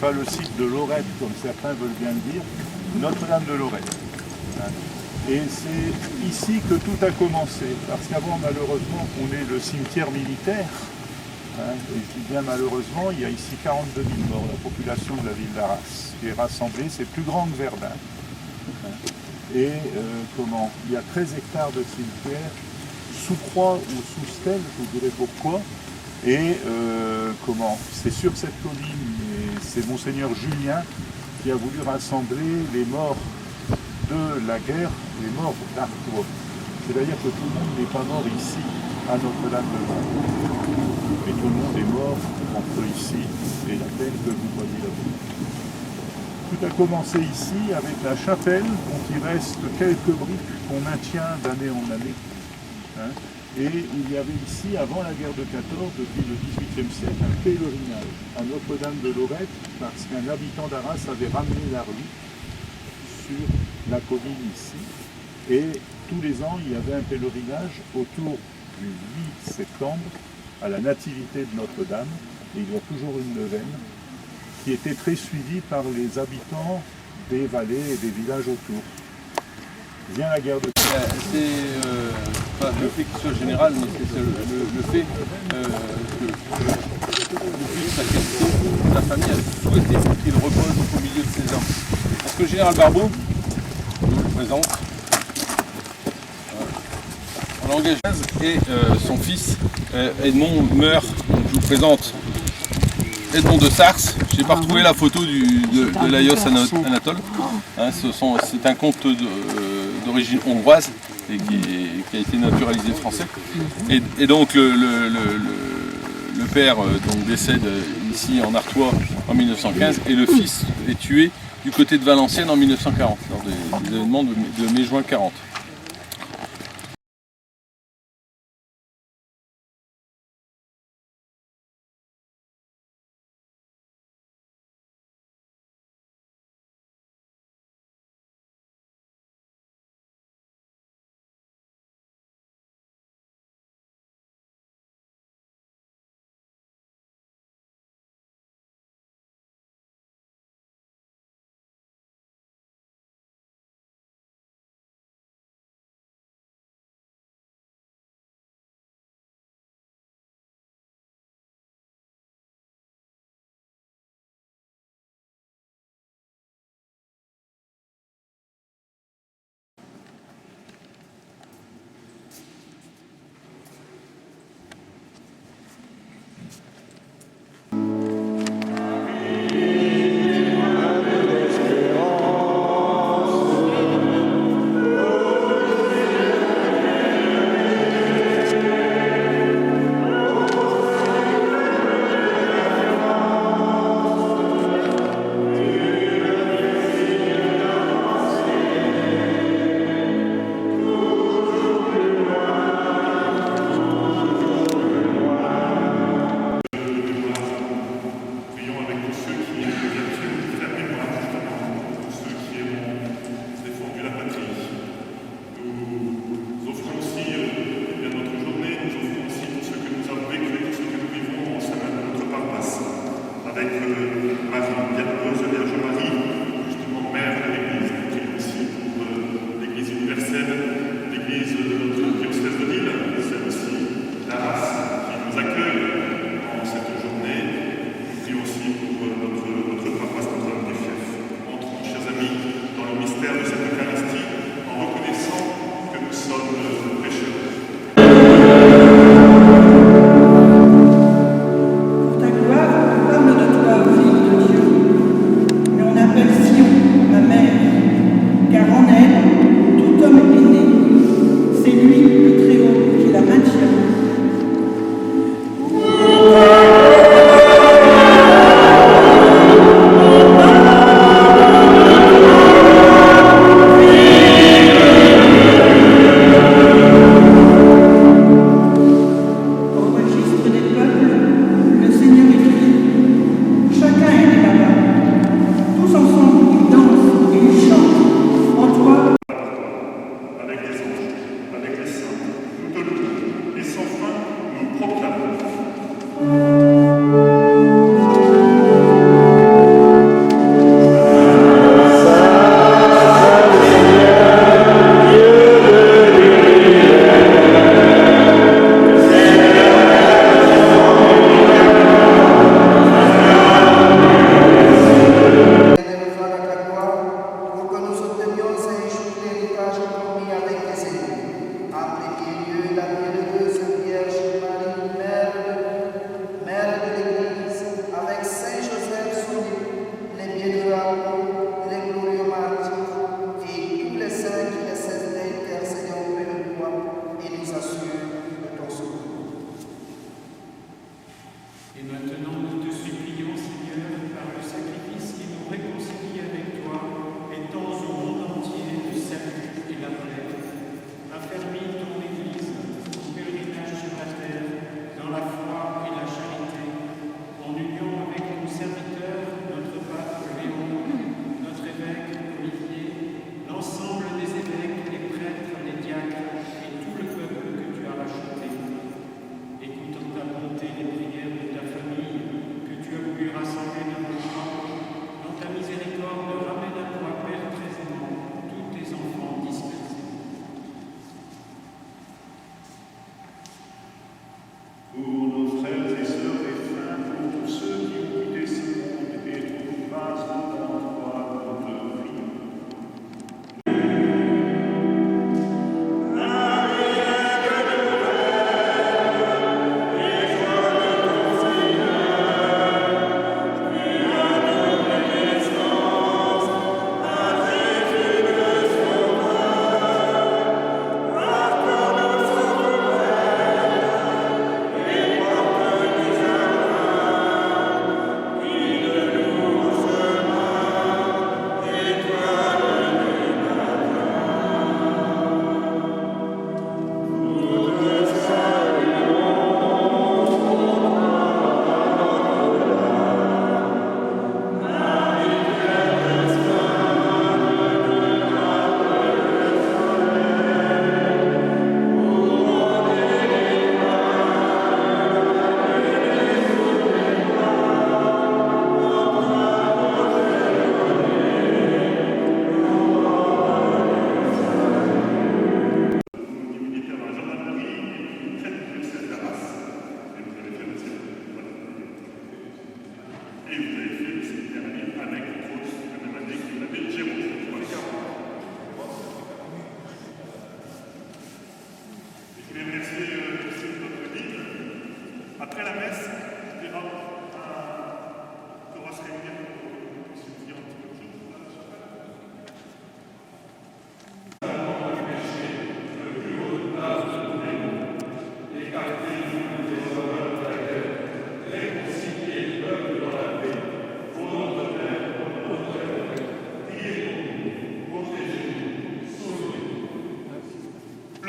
pas le site de Lorette, comme certains veulent bien le dire, Notre-Dame de Lorette. Et c'est ici que tout a commencé, parce qu'avant, malheureusement, on est le cimetière militaire. Et je dis bien malheureusement, il y a ici 42 000 morts, la population de la ville d'Arras, qui est rassemblée, c'est plus grand que Verdun. Et il y a 13 hectares de cimetière, sous croix ou sous stèle, je vous dirai pourquoi. Et c'est sur cette colline, et c'est Monseigneur Julien qui a voulu rassembler les morts de la guerre, les morts d'Artois. C'est-à-dire que tout le monde n'est pas mort ici, à Notre-Dame-de-Lorette. Mais tout le monde est mort entre ici et la plaine que vous voyez là-bas. Tout a commencé ici avec la chapelle, dont il reste quelques briques qu'on maintient d'année en année. Et il y avait ici, avant la guerre de 14, depuis le XVIIIe siècle, un pèlerinage à Notre-Dame de Lorette, parce qu'un habitant d'Arras avait ramené la rue sur la colline ici. Et tous les ans, il y avait un pèlerinage autour du 8 septembre à la nativité de Notre-Dame. Et il y a toujours une neuvaine qui était très suivie par les habitants des vallées et des villages autour. Vient la guerre de... C'est pas le fait qu'il soit général, mais c'est le fait que depuis sa question, la famille a souhaité qu'il repose au milieu de ses hommes. Parce que le général Barbeau, je vous le présente, en langage et son fils Edmond meurt, donc je vous présente Edmond de Sars. Je n'ai pas retrouvé la photo de Laios Anatole. C'est un comte d'origine hongroise et qui a été naturalisé français. Et donc le père donc, décède ici en Artois en 1915 et le fils est tué du côté de Valenciennes en 1940, lors des événements de mai-juin 40.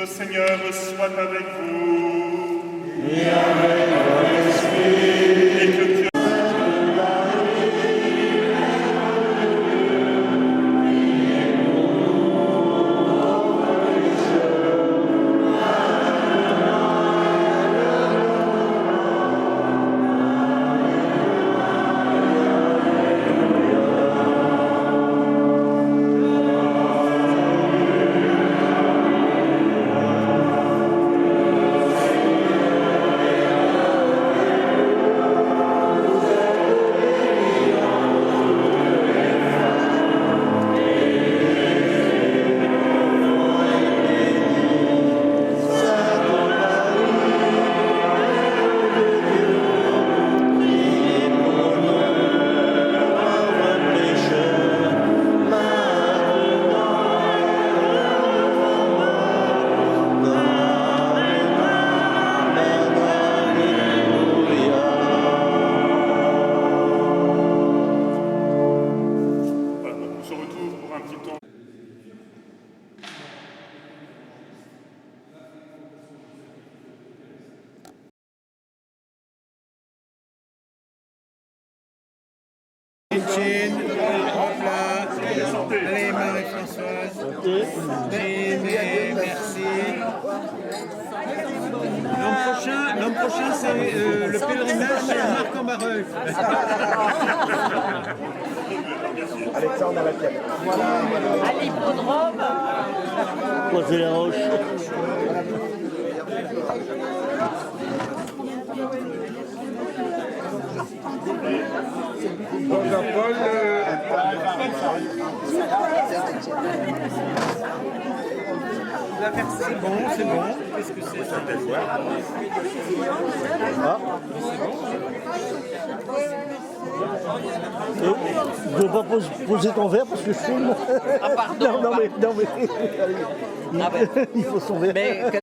Le Seigneur soit avec vous. Et avec votre esprit. Et que Dieu Jean, hop là, allez Marie-Françoise, Jean, merci. L'an prochain c'est le pèlerinage chez Marc-en-Barœul. Alexandre à la pièce. À l'hippodrome. Croiser les roches. Jean-Paul, c'est bon, c'est bon. Qu'est-ce que c'est ça? Ne veux pas poser ton verre parce que je filme. Ah pardon. Non mais, allez, il faut son verre. Mais